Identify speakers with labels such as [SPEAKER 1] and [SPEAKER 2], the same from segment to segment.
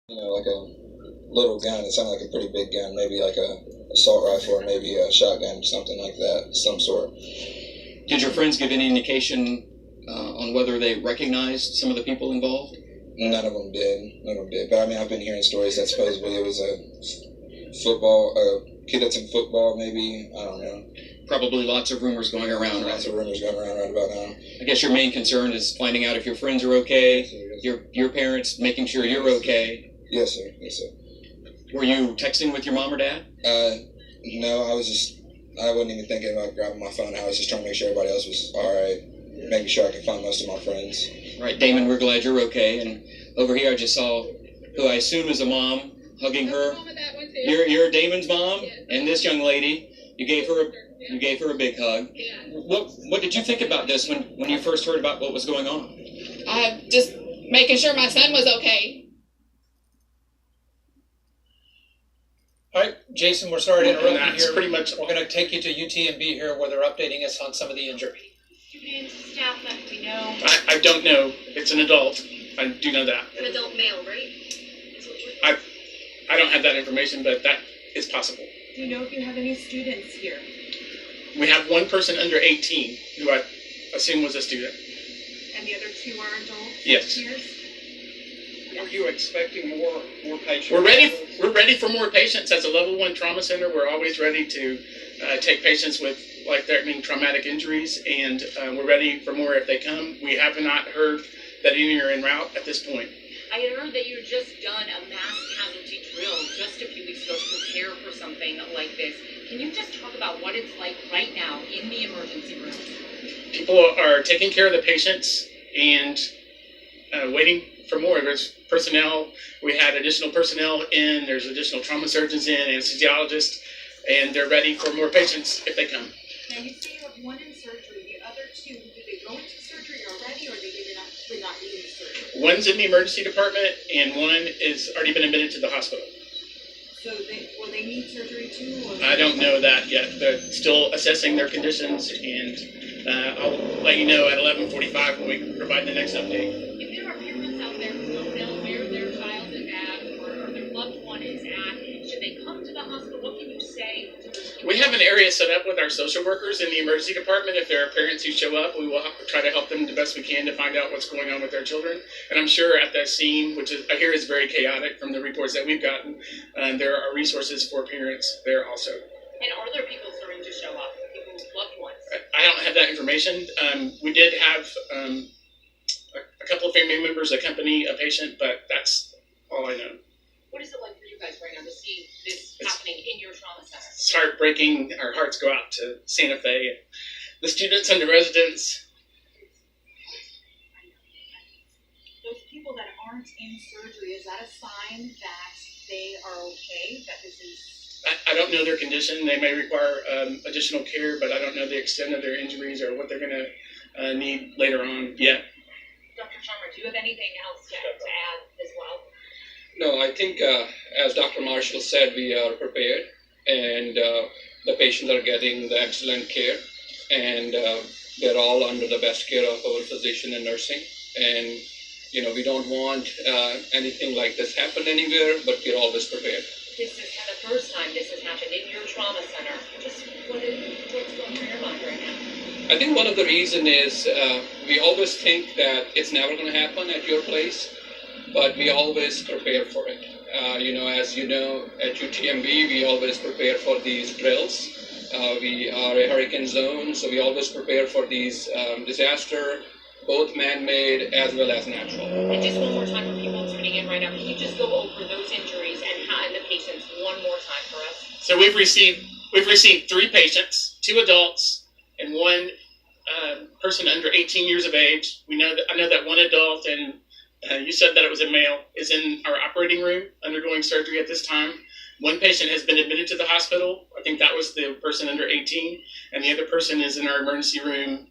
[SPEAKER 1] Like a little gun. It sounded like a pretty big gun, maybe like a assault rifle or maybe a shotgun, something like that, some sort.
[SPEAKER 2] Did your friends give any indication on whether they recognized some of the people involved?
[SPEAKER 1] None of them did. None of them did. But I mean, I've been hearing stories that supposedly it was a kid that's in football, maybe. I don't know.
[SPEAKER 2] Probably lots of rumors going around, right?
[SPEAKER 1] Lots of rumors going around right about now.
[SPEAKER 2] I guess your main concern is finding out if your friends are okay, your parents making sure you're okay.
[SPEAKER 1] Yes, sir. Yes, sir.
[SPEAKER 2] Were you texting with your mom or dad?
[SPEAKER 1] No, I wasn't even thinking about grabbing my phone. I was just trying to make sure everybody else was all right, making sure I could find most of my friends.
[SPEAKER 2] Right, Damon, we're glad you're okay. And over here I just saw who I assume is a mom hugging her. You're Damon's mom, and this young lady, you gave her a big hug. What did you think about this when you first heard about what was going on?
[SPEAKER 3] Just making sure my son was okay.
[SPEAKER 4] All right, Jason, we're sorry to interrupt you
[SPEAKER 5] That's
[SPEAKER 4] here.
[SPEAKER 5] pretty much.
[SPEAKER 4] We're going to take you to UTMB here where they're updating us on some of the injury.
[SPEAKER 6] Student, staff that we know.
[SPEAKER 5] I don't know. It's an adult. I do know that.
[SPEAKER 6] An adult male, right?
[SPEAKER 5] I don't have that information, but that is possible.
[SPEAKER 7] Do you know if you have any students here?
[SPEAKER 5] We have one person under 18 who I assume was a student.
[SPEAKER 7] And the other two are adults?
[SPEAKER 5] Yes.
[SPEAKER 7] Peers?
[SPEAKER 8] Are you expecting more patients?
[SPEAKER 5] We're ready for more patients. As a level 1 trauma center, we're always ready to take patients with life-threatening traumatic injuries, and we're ready for more if they come. We have not heard that any are en route at this point.
[SPEAKER 6] I had heard that you had just done a mass casualty drill just a few weeks ago to prepare for something like this. Can you just talk about what it's like right now in the emergency room?
[SPEAKER 5] People are taking care of the patients and waiting for more. There's personnel. We had additional personnel in. There's additional trauma surgeons in, anesthesiologists, and they're ready for more patients if they come.
[SPEAKER 7] Now you say you have one in surgery, the other two, did they go into surgery already or did they not need surgery?
[SPEAKER 5] One's in the emergency department and one is already been admitted to the hospital.
[SPEAKER 7] So will they need surgery too? Or
[SPEAKER 5] I don't know that yet. They're still assessing their conditions, and I'll let you know at 11:45 when we provide the next update.
[SPEAKER 6] If there are parents out there who don't know where their child is at or their loved one is at, should they come to the hospital? What can you say to those people?
[SPEAKER 5] We have an area set up with our social workers in the emergency department. If there are parents who show up, we will try to help them the best we can to find out what's going on with their children. And I'm sure at that scene, which is, I hear is very chaotic from the reports that we've gotten, there are resources for parents there also.
[SPEAKER 6] And are there people starting to show up? People's loved ones?
[SPEAKER 5] I don't have that information. We did have a couple of family members accompany a patient, but that's all I know.
[SPEAKER 6] What is it like for you guys right now to see this happening in your trauma center?
[SPEAKER 5] It's heartbreaking. Our hearts go out to Santa Fe, the students and the residents.
[SPEAKER 7] those people that aren't in surgery, is that a sign that they are okay, that this is...
[SPEAKER 5] I don't know their condition. They may require additional care, but I don't know the extent of their injuries or what they're going to need later on yet.
[SPEAKER 6] Dr. Sharma, do you have anything else to add as well?
[SPEAKER 9] No, I think as Dr. Marshall said, we are prepared, and the patients are getting the excellent care, and they're all under the best care of our physician and nursing. And you know, we don't want anything like this happen anywhere, but we're always prepared.
[SPEAKER 6] This is the first time this has happened in your trauma center. Just what's going through your mind right now?
[SPEAKER 9] I think one of the reasons is we always think that it's never going to happen at your place, but we always prepare for it. As you know, at UTMB, we always prepare for these drills. We are a hurricane zone, so we always prepare for these disaster, both man-made as well as natural.
[SPEAKER 6] And just one more time for people tuning in right now, can you just go over those injuries and the patients one more time for us?
[SPEAKER 5] So we've received 3 patients, 2 adults, and 1 person under 18 years of age. I know that 1 adult, and you said that it was a male, is in our operating room undergoing surgery at this time. 1 patient has been admitted to the hospital. I think that was the person under 18, and the other person is in our emergency room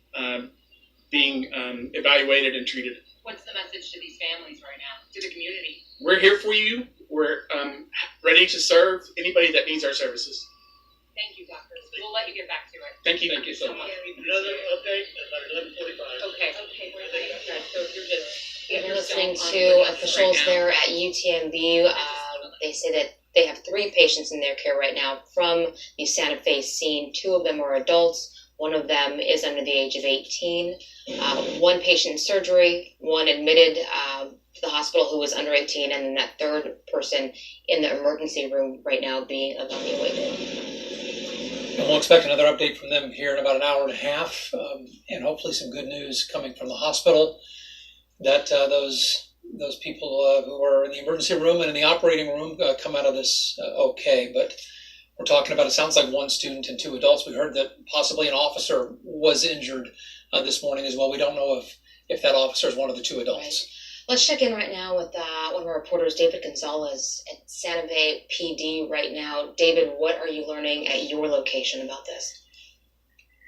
[SPEAKER 5] being evaluated and treated.
[SPEAKER 6] What's the message to these families right now, to the community?
[SPEAKER 5] We're here for you. We're ready to serve anybody that needs our services.
[SPEAKER 6] Thank you, doctors. We'll let you get back to it.
[SPEAKER 5] Thank you.
[SPEAKER 9] Thank you so much.
[SPEAKER 8] Another update at 11:45.
[SPEAKER 6] Okay. So you're just
[SPEAKER 10] Even listening to officials there at UTMB, they say that they have 3 patients in their care right now from the Santa Fe scene. 2 of them are adults. 1 of them is under the age of 18. 1 patient in surgery, 1 admitted to the hospital who was under 18, and then that 3rd person in the emergency room right now being evaluated.
[SPEAKER 4] And we'll expect another update from them here in about an hour and a half, and hopefully some good news coming from the hospital that those people who are in the emergency room and in the operating room come out of this okay. But we're talking about, it sounds like 1 student and 2 adults. We heard that possibly an officer was injured this morning as well. We don't know if that officer is one of the 2 adults.
[SPEAKER 10] Right. Let's check in right now with one of our reporters, David Gonzalez at Santa Fe PD right now. David, what are you learning at your location about this?